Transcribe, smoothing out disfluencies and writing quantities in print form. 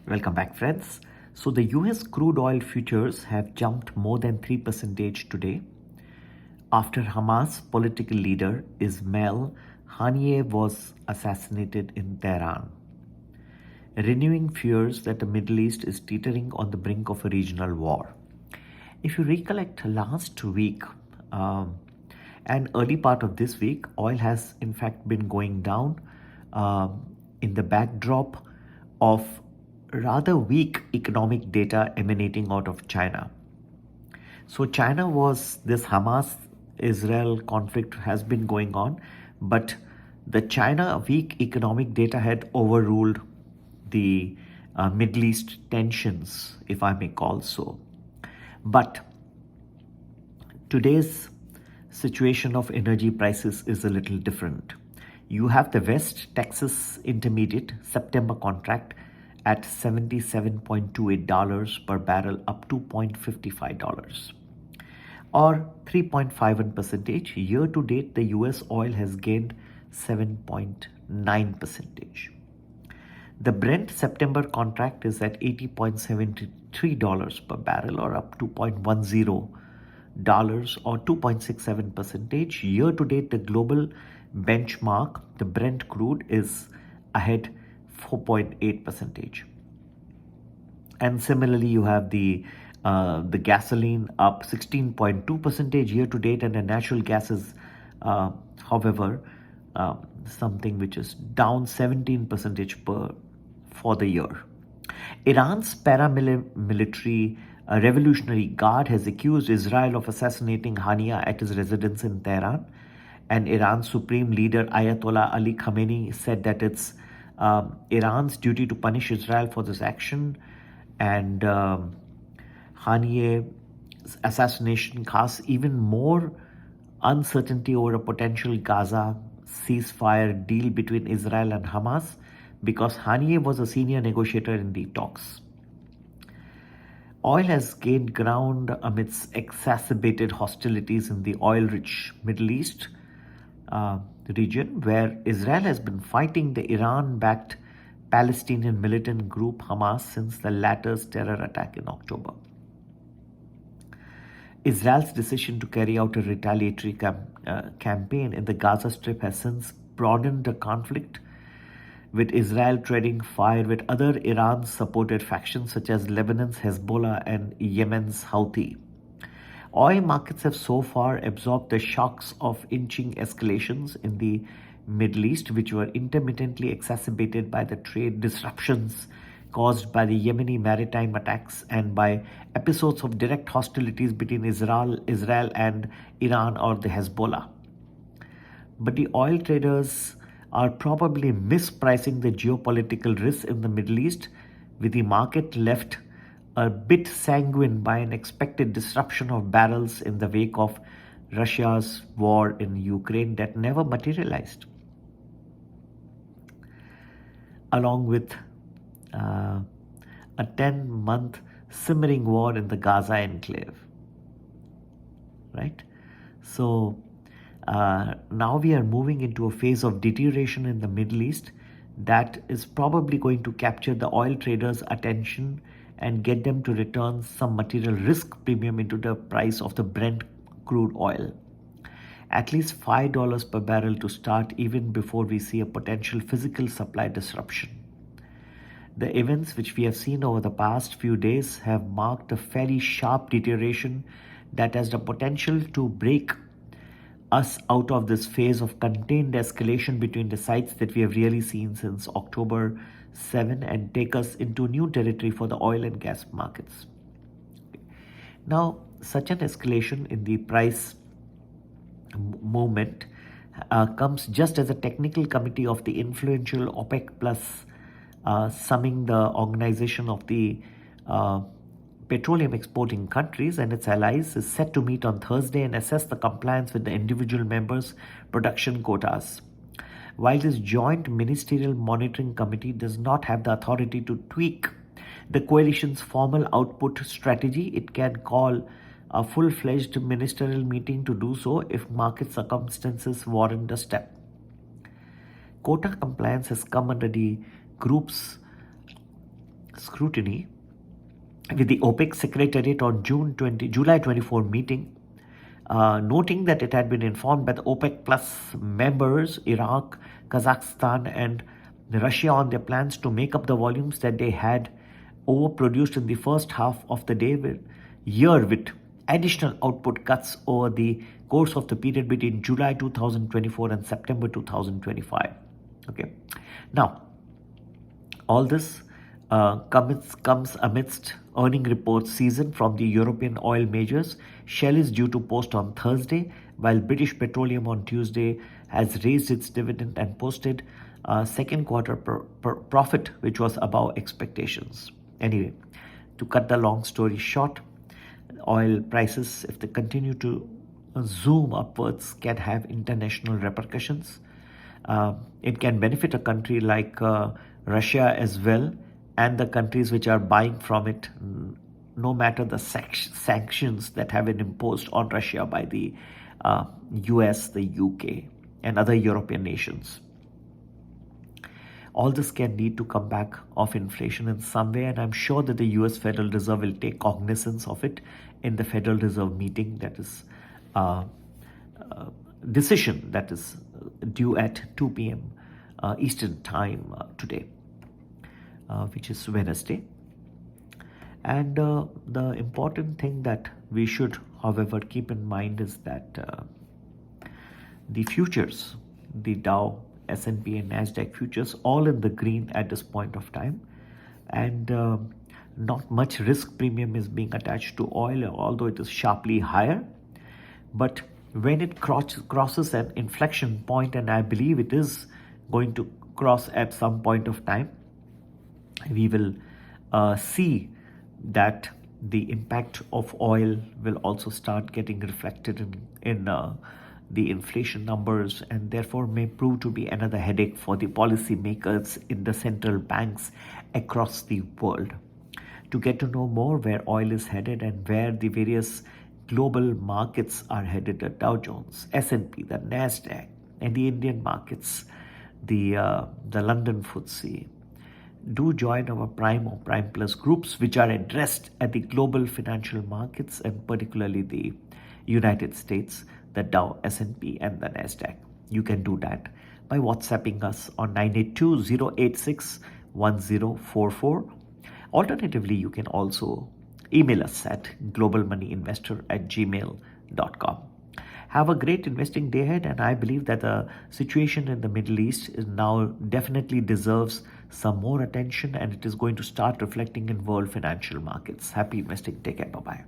Welcome back, friends. So, the US crude oil futures have jumped more than 3% today after Hamas political leader Ismail Haniyeh was assassinated in Tehran, renewing fears that the Middle East is teetering on the brink of a regional war. If you recollect last week and early part of this week, oil has in fact been going down in the backdrop of rather weak economic data emanating out of China. So China was this Hamas Israel conflict has been going on, but the China weak economic data had overruled the Middle East tensions, if I may call so. But today's situation of energy prices is a little different. You have the West Texas Intermediate September contract at $77.28 per barrel, up $2.55, or 3.51%. Year to date, the US oil has gained 7.9%. The Brent September contract is at $80.73 per barrel, or up $2.10 or 2.67%. Year to date, the global benchmark, the Brent crude, is ahead 4.8%. And similarly, you have the gasoline up 16.2% year to date, and the natural gas is, however, something which is down 17% for the year. Iran's paramilitary Revolutionary Guard has accused Israel of assassinating Haniyeh at his residence in Tehran, and Iran's supreme leader Ayatollah Ali Khamenei said that it's Iran's duty to punish Israel for this action, and Haniyeh's assassination casts even more uncertainty over a potential Gaza ceasefire deal between Israel and Hamas, because Haniyeh was a senior negotiator in the talks. Oil has gained ground amidst exacerbated hostilities in the oil-rich Middle East region, where Israel has been fighting the Iran-backed Palestinian militant group Hamas since the latter's terror attack in October. Israel's decision to carry out a retaliatory campaign in the Gaza Strip has since broadened the conflict, with Israel trading fire with other Iran-supported factions such as Lebanon's Hezbollah and Yemen's Houthi. Oil markets have so far absorbed the shocks of inching escalations in the Middle East, which were intermittently exacerbated by the trade disruptions caused by the Yemeni maritime attacks and by episodes of direct hostilities between Israel and Iran or the Hezbollah. But the oil traders are probably mispricing the geopolitical risks in the Middle East, with the market left a bit sanguine by an expected disruption of barrels in the wake of Russia's war in Ukraine that never materialized, along with a 10-month simmering war in the Gaza enclave, right? So now we are moving into a phase of deterioration in the Middle East that is probably going to capture the oil traders' attention and get them to return some material risk premium into the price of the Brent crude oil. At least $5 per barrel to start, even before we see a potential physical supply disruption. The events which we have seen over the past few days have marked a fairly sharp deterioration that has the potential to break us out of this phase of contained escalation between the sides that we have really seen since October 7 and take us into new territory for the oil and gas markets. Now, such an escalation in the price movement comes just as a technical committee of the influential OPEC Plus, summing the organization of the petroleum exporting countries and its allies, is set to meet on Thursday and assess the compliance with the individual members' production quotas. While this joint ministerial monitoring committee does not have the authority to tweak the coalition's formal output strategy, it can call a full-fledged ministerial meeting to do so if market circumstances warrant the step. Quota compliance has come under the group's scrutiny with the OPEC Secretariat on July 24 meeting, noting that it had been informed by the OPEC Plus members, Iraq, Kazakhstan, and Russia on their plans to make up the volumes that they had overproduced in the first half of the year with additional output cuts over the course of the period between July 2024 and September 2025. Okay. Now, all this comes amidst earning report season from the European oil majors. Shell is due to post on Thursday, while British Petroleum on Tuesday has raised its dividend and posted a second quarter profit, which was above expectations. Anyway, to cut the long story short, oil prices, if they continue to zoom upwards, can have international repercussions. It can benefit a country like Russia as well, and the countries which are buying from it, no matter the sanctions that have been imposed on Russia by the US, the UK, and other European nations. All this can lead to comeback of inflation in some way, and I'm sure that the US Federal Reserve will take cognizance of it in the Federal Reserve meeting that is decision that is due at 2 p.m. Eastern Time today, which is Wednesday. And the important thing that we should, however, keep in mind is that the futures, the Dow, S&P and NASDAQ futures, all in the green at this point of time. And not much risk premium is being attached to oil, although it is sharply higher. But when it crosses an inflection point, and I believe it is going to cross at some point of time, we will see that the impact of oil will also start getting reflected in the inflation numbers, and therefore may prove to be another headache for the policymakers in the central banks across the world. To get to know more where oil is headed and where the various global markets are headed, the Dow Jones, S&P, the NASDAQ, and the Indian markets, the London FTSE, do join our Prime or Prime Plus groups, which are addressed at the global financial markets and particularly the United States, the Dow, S&P, and the NASDAQ. You can do that by WhatsApping us on 982-086-1044. Alternatively, you can also email us at globalmoneyinvestor@gmail.com. Have a great investing day ahead, and I believe that the situation in the Middle East is now definitely deserves some more attention, and it is going to start reflecting in world financial markets. Happy investing. Take care. Bye-bye.